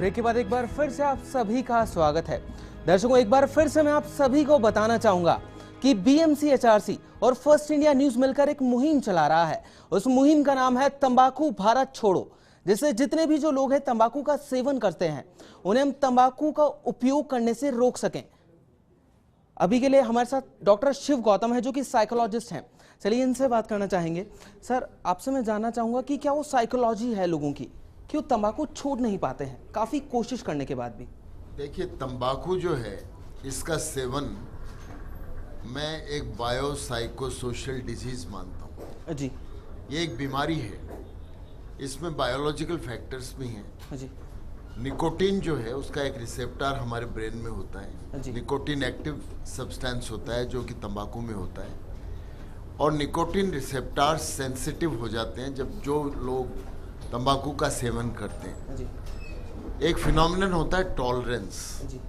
Break के बाद एक बार फिर से आप सभी का स्वागत है। दर्शकों, एक बार फिर से मैं आप सभी को बताना चाहूंगा कि बीएमसी, एचआरसी और फर्स्ट इंडिया न्यूज मिलकर एक मुहिम चला रहा है। उस मुहिम का नाम है तंबाकू भारत छोड़ो, जिससे जितने भी जो लोग हैं तंबाकू का सेवन करते हैं उन्हें हम तंबाकू का उपयोग करने से रोक सकें। अभी के लिए हमारे साथ डॉक्टर शिव गौतम है, जो कि साइकोलॉजिस्ट हैं। चलिए इनसे बात करना चाहेंगे। सर, आपसे मैं जानना चाहूंगा कि क्या वो साइकोलॉजी है लोगों की कि वो तंबाकू छोड़ नहीं पाते हैं काफी कोशिश करने के बाद भी? देखिए, तंबाकू जो है इसका सेवन मैं एक बायोसाइको सोशल डिजीज मानता हूँ जी। ये एक बीमारी है, इसमें बायोलॉजिकल फैक्टर्स भी हैं जी। निकोटीन जो है उसका एक रिसेप्टर हमारे ब्रेन में होता जी। है। निकोटीन एक्टिव सब्सटेंस होता है जो कि तंबाकू में होता है, और निकोटीन रिसेप्टर सेंसिटिव हो जाते हैं जब जो लोग तंबाकू का सेवन करते हैं। जी। एक फिनोमिनन होता है टॉलरेंस। जी।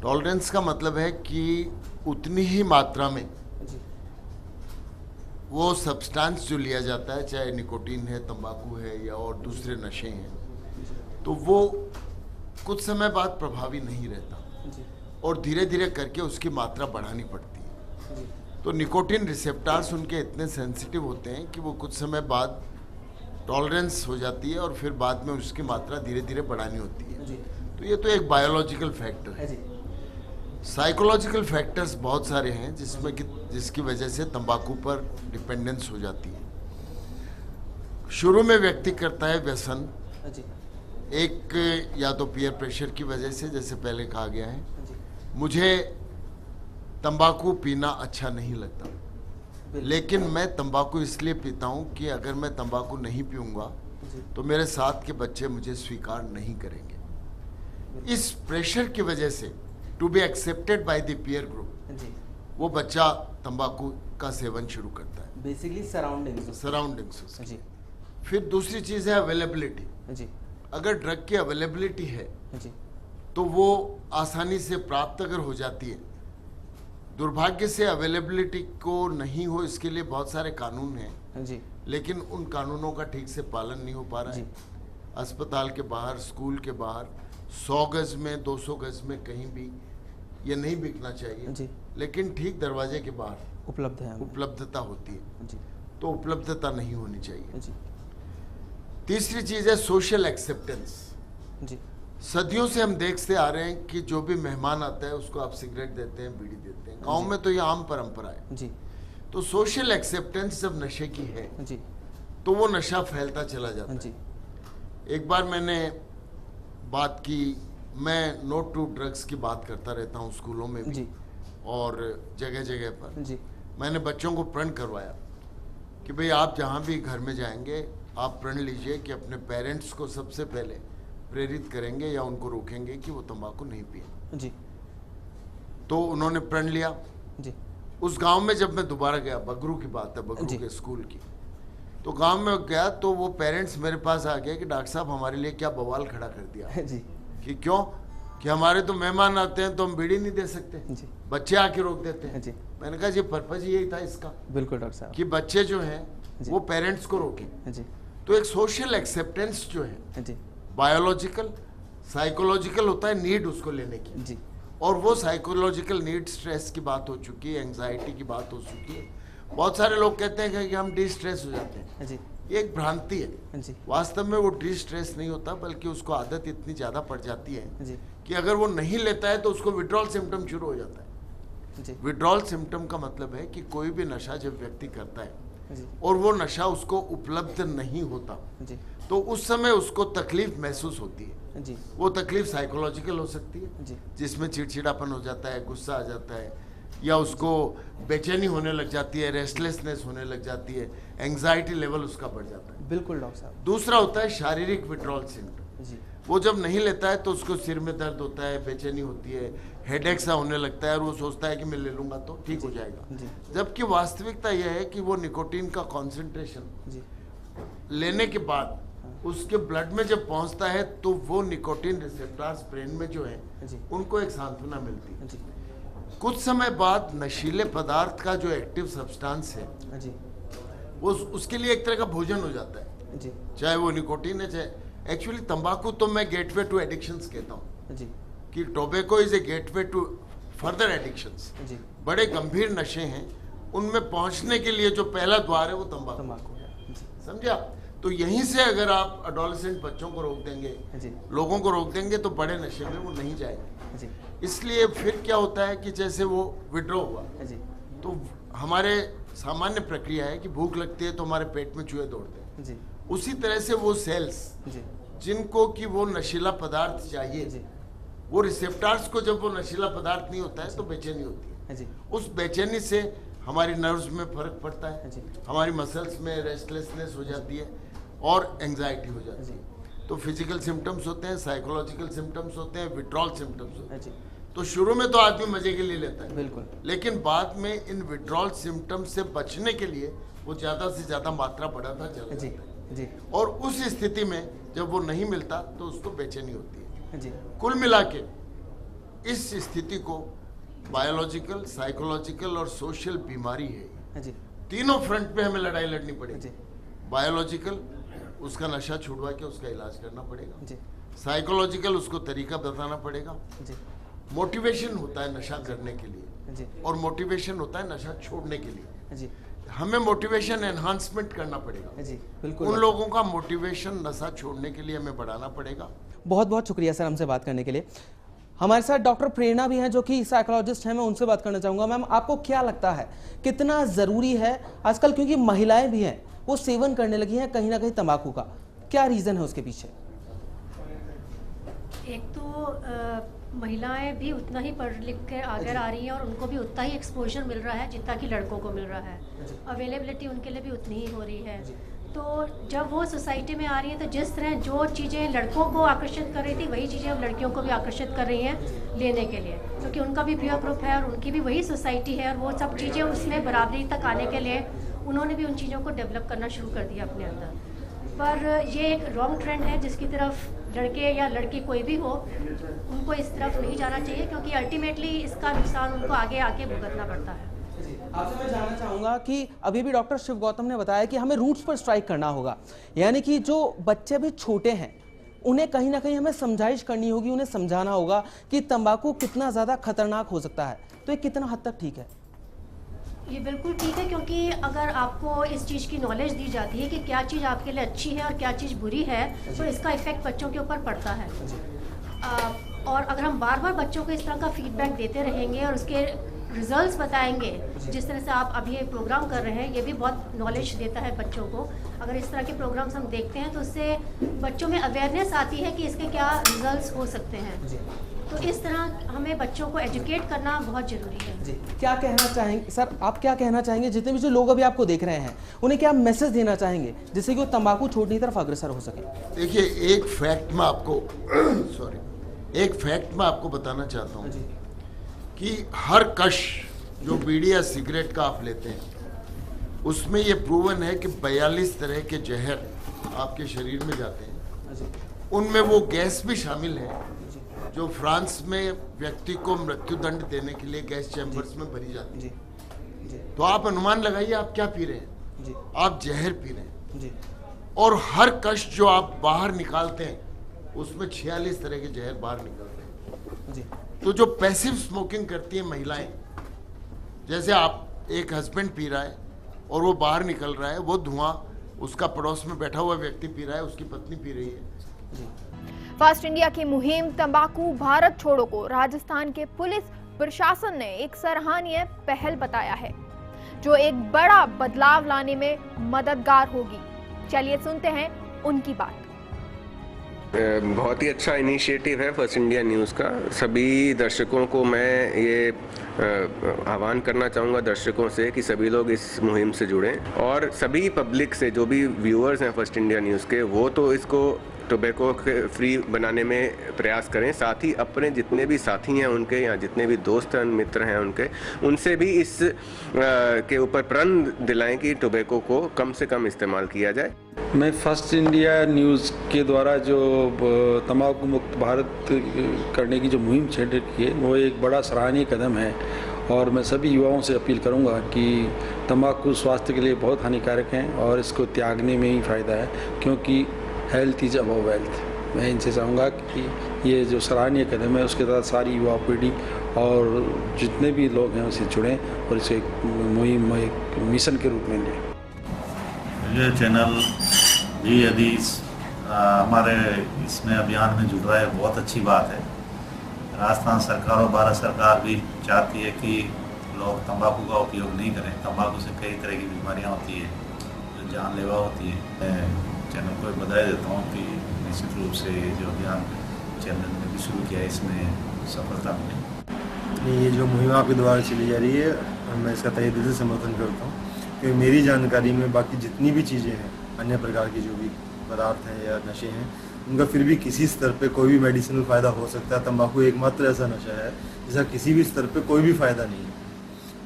टॉलरेंस का मतलब है कि उतनी ही मात्रा में जी। वो सब्सटेंस जो लिया जाता है, चाहे निकोटीन है, तंबाकू है या और दूसरे नशे हैं, तो वो कुछ समय बाद प्रभावी नहीं रहता जी। और धीरे धीरे करके उसकी मात्रा बढ़ानी पड़ती है। जी। तो निकोटीन रिसेप्टर्स उनके इतने सेंसिटिव होते हैं कि वो कुछ समय बाद टॉलरेंस हो जाती है और फिर बाद में उसकी मात्रा धीरे धीरे बढ़ानी होती है। जी। तो ये तो एक बायोलॉजिकल फैक्टर है। जी। साइकोलॉजिकल फैक्टर्स बहुत सारे हैं जिसकी वजह से तंबाकू पर डिपेंडेंस हो जाती है। शुरू में व्यक्ति करता है व्यसन, जी। एक या तो पीयर प्रेशर की वजह से, जैसे पहले कहा गया है, जी। मुझे तंबाकू पीना अच्छा नहीं लगता, लेकिन मैं तंबाकू इसलिए पीता हूँ कि अगर मैं तंबाकू नहीं पीऊँगा तो मेरे साथ के बच्चे मुझे स्वीकार नहीं करेंगे। इस प्रेशर की वजह से to be accepted by the peer group जी। वो बच्चा तंबाकू का सेवन शुरू करता है। Basically surroundings. जी। फिर दूसरी चीज़ है अवेलेबिलिटी। जी। अगर ड्रग की अवेलेबिलिटी है जी। तो वो आसानी से प्राप्त अगर हो जाती है। दुर्भाग्य से अवेलेबिलिटी को नहीं हो, इसके लिए बहुत सारे कानून हैं जी। लेकिन उन कानूनों का ठीक से पालन नहीं हो पा रहा है। अस्पताल के बाहर, स्कूल के बाहर 100 गज में, 200 गज में कहीं भी ये नहीं बिकना चाहिए जी। लेकिन ठीक दरवाजे के बाहर उपलब्ध है, उपलब्धता होती है। जी। तो उपलब्धता नहीं होनी चाहिए। जी। तीसरी चीज़ है सोशल एक्सेप्टेंस। जी। सदियों से हम देखते आ रहे हैं कि जो भी मेहमान आता है उसको आप सिगरेट देते हैं, बीड़ी देते हैं। गांव में तो ये आम परंपरा है। जी। तो सोशल एक्सेप्टेंस जब नशे की है जी। तो वो नशा फैलता चला जाता जी। है। एक बार मैंने बात की, मैं नो टू ड्रग्स की बात करता रहता हूँ स्कूलों में भी जी। और जगह जगह पर। जी। मैंने बच्चों को प्रण करवाया कि भाई आप जहाँ भी घर में जाएंगे आप प्रण लीजिए कि अपने पेरेंट्स को सबसे पहले प्रेरित करेंगे या उनको रोकेंगे कि वो तंबाकू नहीं पिए। जी। तो उन्होंने प्रण लिया। जी। उस गांव में जब मैं दोबारा गया, बगरू की बात है, बगरू के स्कूल की, तो गांव में गया तो वो पेरेंट्स मेरे पास आ गए कि डॉक्टर साहब हमारे लिए क्या बवाल खड़ा कर दिया। जी। कि क्यों? कि हमारे तो मेहमान आते हैं तो हम बीड़ी नहीं दे सकते, जी। बच्चे आके रोक देते हैं। जी। मैंने कहा जी पर्पज यही था इसका। बिल्कुल डॉक्टर साहब। कि बच्चे जो हैं वो पेरेंट्स को रोकें। जी। तो एक सोशल एक्सेप्टेंस जो है, जी। बायोलॉजिकल, साइकोलॉजिकल होता है नीड उसको लेने की। जी। और वो साइकोलॉजिकल नीड, स्ट्रेस की बात हो चुकी है, एंजाइटी की बात हो चुकी है। बहुत सारे लोग कहते हैं कि हम डिस्ट्रेस हो जाते हैं। जी। ये एक भ्रांति है। जी। वास्तव में वो डिस्ट्रेस नहीं होता, बल्कि उसको आदत इतनी ज़्यादा पड़ जाती है जी। कि अगर वो नहीं लेता है तो उसको विड्रॉल सिम्टम शुरू हो जाता है। जी। विड्रॉल सिम्टम का मतलब है कि कोई भी नशा जब व्यक्ति करता है जी। और वो नशा उसको उपलब्ध नहीं होता जी। तो उस समय उसको तकलीफ महसूस होती है। जी। वो तकलीफ साइकोलॉजिकल हो सकती है, जी। जिसमें चिड़चिड़ापन हो जाता है, गुस्सा आ जाता है, या उसको बेचैनी होने लग जाती है, रेस्टलेसनेस होने लग जाती है, एंजाइटी लेवल उसका बढ़ जाता है। बिल्कुल डॉक्टर साहब। दूसरा होता है शारीरिक विड्रॉल सिम्टम। जी। वो जब नहीं लेता है तो उसको सिर में दर्द होता है, बेचैनी होती है, हेडेक सा होने लगता है और वो सोचता है कि मैं ले लूंगा तो ठीक हो जाएगा। जबकि वास्तविकता यह है कि वो निकोटीन का कॉन्सेंट्रेशन लेने के बाद उसके ब्लड में जब पहुंचता है तो वो निकोटीन रिसेप्टर्स ब्रेन में जो है उनको एक सांत्वना मिलती है। कुछ समय बाद नशीले पदार्थ का जो एक्टिव सब्सटेंस है वो उसके लिए एक तरह का भोजन हो जाता है। चाहे वो निकोटीन है, चाहे एक्चुअली तंबाकू तो मैं गेटवे टू एडिक्शंस कहता हूँ जी कि tobacco is a gateway to further addictions. जी बड़े गंभीर नशे हैं, उनमें पहुंचने के लिए जो पहला द्वार है वो तंबाकू है जी समझे आप। तो यहीं से अगर आप अडोलेसेंट बच्चों को रोक देंगे, जी लोगों को रोक देंगे, तो बड़े नशे में वो नहीं जाएंगे। जी इसलिए फिर क्या होता है कि जैसे वो विड्रॉ हुआ, जी तो हमारे सामान्य प्रक्रिया है कि भूख लगती है तो हमारे पेट में चूहे दौड़ते हैं। जी उसी तरह से वो सेल्स जी जिनको कि वो नशीला पदार्थ जी चाहिए, वो रिसेप्टर्स को जब वो नशीला पदार्थ नहीं होता है तो बेचैनी होती है। जी उस बेचैनी से हमारी नर्व्स में फर्क पड़ता है, जी हमारी मसल्स में रेस्टलेसनेस हो जाती है और एंजाइटी हो जाती है। तो फिजिकल सिम्टम्स होते हैं, साइकोलॉजिकल सिम्टम्स होते हैं, विड्रॉल सिम्टम्स होते हैं। जी तो शुरू में तो आदमी मजे के लिए लेता है बिल्कुल, लेकिन बाद में इन विड्रॉल सिम्टम्स से बचने के लिए वो ज्यादा से ज्यादा मात्रा बढ़ाता चला जी जाता है। जी और उस स्थिति में जब वो नहीं मिलता तो उसको बेचैनी होती है। जी कुल मिला के इस स्थिति को बायोलॉजिकल, साइकोलॉजिकल और सोशल बीमारी है। जी तीनों फ्रंट पे हमें लड़ाई लड़नी पड़ेगी। जी बायोलॉजिकल, उसका नशा छुड़वा के उसका इलाज करना पड़ेगा। जी साइकोलॉजिकल, उसको तरीका बताना पड़ेगा। जी मोटिवेशन होता है नशा करने के लिए जी और मोटिवेशन होता है नशा छोड़ने के लिए। जी हमें मोटिवेशन एनहांसमेंट करना पड़ेगा। जी बिल्कुल, उन लोगों का मोटिवेशन नशा छोड़ने के लिए हमें बढ़ाना पड़ेगा। बहुत बहुत शुक्रिया सर हमसे बात करने के लिए। हमारे साथ डॉक्टर प्रेरणा भी हैं जो कि साइकोलॉजिस्ट हैं, मैं उनसे बात करना चाहूँगा। मैम, आपको क्या लगता है कितना ज़रूरी है आजकल, क्योंकि महिलाएं भी हैं वो सेवन करने लगी हैं कहीं ना कहीं तंबाकू का, क्या रीज़न है उसके पीछे? एक तो महिलाएं भी उतना ही पढ़ लिख कर आगे आ रही हैं और उनको भी उतना ही एक्सपोजर मिल रहा है जितना कि लड़कों को मिल रहा है। अवेलेबिलिटी उनके लिए भी उतनी ही हो रही है। तो जब वो सोसाइटी में आ रही हैं तो जिस तरह जो चीज़ें लड़कों को आकर्षित कर रही थी वही चीज़ें अब लड़कियों को भी आकर्षित कर रही हैं लेने के लिए, क्योंकि उनका भी पीयर ग्रुप है और उनकी भी वही सोसाइटी है और वो सब चीज़ें उसमें बराबरी तक आने के लिए उन्होंने भी उन चीज़ों को डेवलप करना शुरू कर दिया अपने अंदर। पर ये एक रॉन्ग ट्रेंड है जिसकी तरफ लड़के या लड़की कोई भी हो उनको इस तरफ नहीं जाना चाहिए, क्योंकि अल्टीमेटली इसका नुकसान उनको आगे आके भुगतना पड़ता है। आपसे मैं जानना चाहूँगा कि अभी भी डॉक्टर शिव गौतम ने बताया कि हमें रूट्स पर स्ट्राइक करना होगा, यानी कि जो बच्चे भी छोटे हैं उन्हें कहीं ना कहीं हमें समझाइश करनी होगी, उन्हें समझाना होगा कि तंबाकू कितना ज़्यादा खतरनाक हो सकता है। तो ये कितना हद तक ठीक है? ये बिल्कुल ठीक है, क्योंकि अगर आपको इस चीज़ की नॉलेज दी जाती है कि क्या चीज़ आपके लिए अच्छी है और क्या चीज़ बुरी है तो इसका इफेक्ट बच्चों के ऊपर पड़ता है। और अगर हम बार बार बच्चों को इस तरह का फीडबैक देते रहेंगे और उसके रिजल्ट्स बताएंगे, जिस तरह से आप अभी ये प्रोग्राम कर रहे हैं, ये भी बहुत नॉलेज देता है बच्चों को। अगर इस तरह के प्रोग्राम्स हम देखते हैं तो उससे बच्चों में अवेयरनेस आती है कि इसके क्या रिजल्ट्स हो सकते हैं। तो इस तरह हमें बच्चों को एजुकेट करना बहुत ज़रूरी है। जी, क्या कहना चाहेंगे सर, आप क्या कहना चाहेंगे जितने भी जो लोग अभी आपको देख रहे हैं उन्हें क्या मैसेज देना चाहेंगे जिससे कि वो तंबाकू छोड़ने की तरफ अग्रसर हो सके? देखिए, एक फैक्ट मैं आपको बताना चाहता हूँ कि हर कश जो बीड़ी या सिगरेट का आप लेते हैं उसमें ये प्रूवन है कि 42 तरह के जहर आपके शरीर में जाते हैं। उनमें वो गैस भी शामिल है जो फ्रांस में व्यक्ति को मृत्युदंड देने के लिए गैस चैम्बर्स में भरी जाती है। तो आप अनुमान लगाइए आप क्या पी रहे हैं। आप जहर पी रहे हैं। और हर कश जो आप बाहर निकालते हैं उसमें 46 तरह के जहर बाहर निकलते हैं। तो जो पैसिव स्मोकिंग करती है महिलाएं, जैसे आप एक हस्बैंड पी रहा है और वो बाहर निकल रहा है, वो धुआं उसका पड़ोस में बैठा हुआ व्यक्ति पी रहा है, उसकी पत्नी पी रही है। फास्ट इंडिया की मुहिम तंबाकू भारत छोड़ो को राजस्थान के पुलिस प्रशासन ने एक सराहनीय पहल बताया है जो एक बड़ा बदलाव लाने में मददगार होगी। चलिए सुनते हैं उनकी बात। बहुत ही अच्छा इनिशिएटिव है फर्स्ट इंडिया न्यूज़ का। सभी दर्शकों को मैं ये आह्वान करना चाहूँगा दर्शकों से कि सभी लोग इस मुहिम से जुड़ें और सभी पब्लिक से, जो भी व्यूअर्स हैं फर्स्ट इंडिया न्यूज़ के, वो तो इसको टोबैको फ्री बनाने में प्रयास करें। साथ ही अपने जितने भी साथी हैं उनके या जितने भी दोस्त हैं मित्र हैं उनसे भी इस के ऊपर प्रण दिलाएं कि टोबैको को कम से कम इस्तेमाल किया जाए। मैं फर्स्ट इंडिया न्यूज़ के द्वारा जो तंबाकू मुक्त भारत करने की जो मुहिम छेड़ रखी है वो एक बड़ा सराहनीय कदम है और मैं सभी युवाओं से अपील करूंगा कि तंबाकू स्वास्थ्य के लिए बहुत हानिकारक है और इसको त्यागने में ही फ़ायदा है, क्योंकि हेल्थ इज अबव वेल्थ। मैं इनसे चाहूँगा कि ये जो सराहनीय कदम है उसके साथ सारी युवा पीढ़ी और जितने भी लोग हैं उससे जुड़ें और इसे एक मुहिम, एक मिशन के रूप में लें। ये चैनल भी यदि हमारे इसमें अभियान में जुड़ रहा है, बहुत अच्छी बात है। राजस्थान सरकार और भारत सरकार भी चाहती है कि लोग तंबाकू का उपयोग नहीं करें। तंबाकू से कई तरह की बीमारियां होती है जो जानलेवा होती है। मैं चैनल को बधाई देता हूँ कि निश्चित रूप से ये जो अभियान चैनल ने भी शुरू किया है इसमें सफलता मिली। ये जो मुहिम आपके द्वारा चली जा रही है, मैं इसका तहे दिल से समर्थन करता हूँ, क्योंकि मेरी जानकारी में बाकी जितनी भी चीज़ें हैं, अन्य प्रकार की जो भी पदार्थ हैं या नशे हैं, उनका फिर भी किसी स्तर पे कोई भी मेडिसिनल फ़ायदा हो सकता है। तंबाकू एकमात्र ऐसा नशा है जिसका किसी भी स्तर पे कोई भी फ़ायदा नहीं है।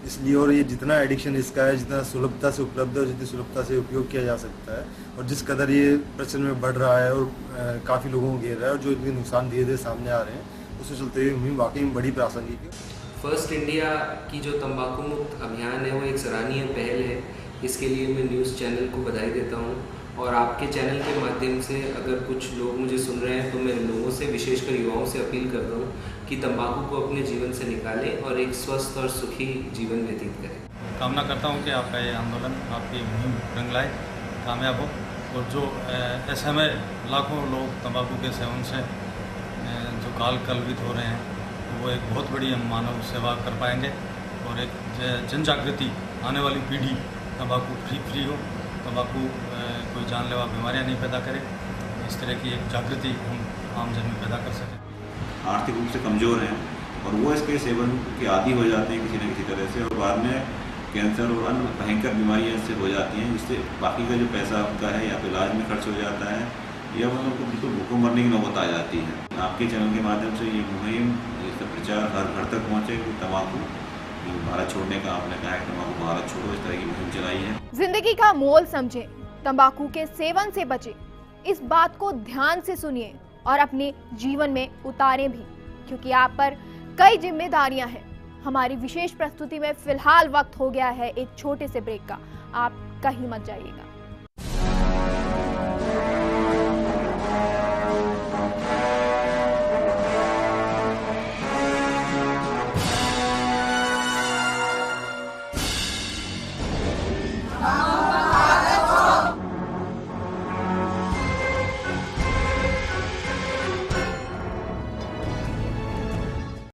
इसलिए और ये जितना एडिक्शन इसका है, जितना सुलभता से उपलब्ध है, जितनी सुलभता से उपयोग किया जा सकता है और जिस कदर ये प्रचलन में बढ़ रहा है और काफ़ी लोगों को घेर रहा है और जो इनके नुकसान धीरे धीरे सामने आ रहे हैं, उससे चलते हुए मुहिम वाकई में बड़ी प्रासंगिक है। फर्स्ट इंडिया की जो तंबाकू मुक्त अभियान है वो एक सराहनीय पहल है। इसके लिए मैं न्यूज़ चैनल को बधाई देता हूँ और आपके चैनल के माध्यम से अगर कुछ लोग मुझे सुन रहे हैं तो मैं लोगों से, विशेषकर युवाओं से अपील करता हूँ कि तंबाकू को अपने जीवन से निकालें और एक स्वस्थ और सुखी जीवन व्यतीत करें। कामना करता हूँ कि आपका ये आंदोलन, आपकी मुहिम रंग लाए, कामयाब हो और जो ऐसे में लाखों लोग तंबाकू के सेवन से जो काल कलवित हो रहे हैं, वो एक बहुत बड़ी हम मानव सेवा कर पाएंगे और एक जन जागृति, आने वाली पीढ़ी तंबाकू फ्री हो, तंबाकू कोई जानलेवा बीमारियां नहीं पैदा करे, इस तरह की एक जागृति हम आम जन में पैदा कर सकें। आर्थिक रूप से कमज़ोर हैं और वो इसके सेवन के आदी हो जाते हैं किसी न किसी तरह से और बाद में कैंसर और अन्य भयंकर बीमारियां इससे हो जाती हैं, जिससे बाकी का जो पैसा उनका है या तो इलाज में खर्च हो जाता है या उनको बिल्कुल भूखों मरने की नौबत आ जाती है। आपके चैनल के माध्यम से ये मुहिम, इसका प्रचार हर घर तक पहुँचे। तंबाकू भारत छोड़ने का आपने कहा है, तंबाकू भारत छोड़ो, इस तरह की मुहिम चलाई है। जिंदगी का मोल समझें, तंबाकू के सेवन से बचें, इस बात को ध्यान से सुनिए और अपने जीवन में उतारें भी, क्योंकि आप पर कई जिम्मेदारियां हैं। हमारी विशेष प्रस्तुति में फिलहाल वक्त हो गया है एक छोटे से ब्रेक का। आप कहीं मत जाइएगा।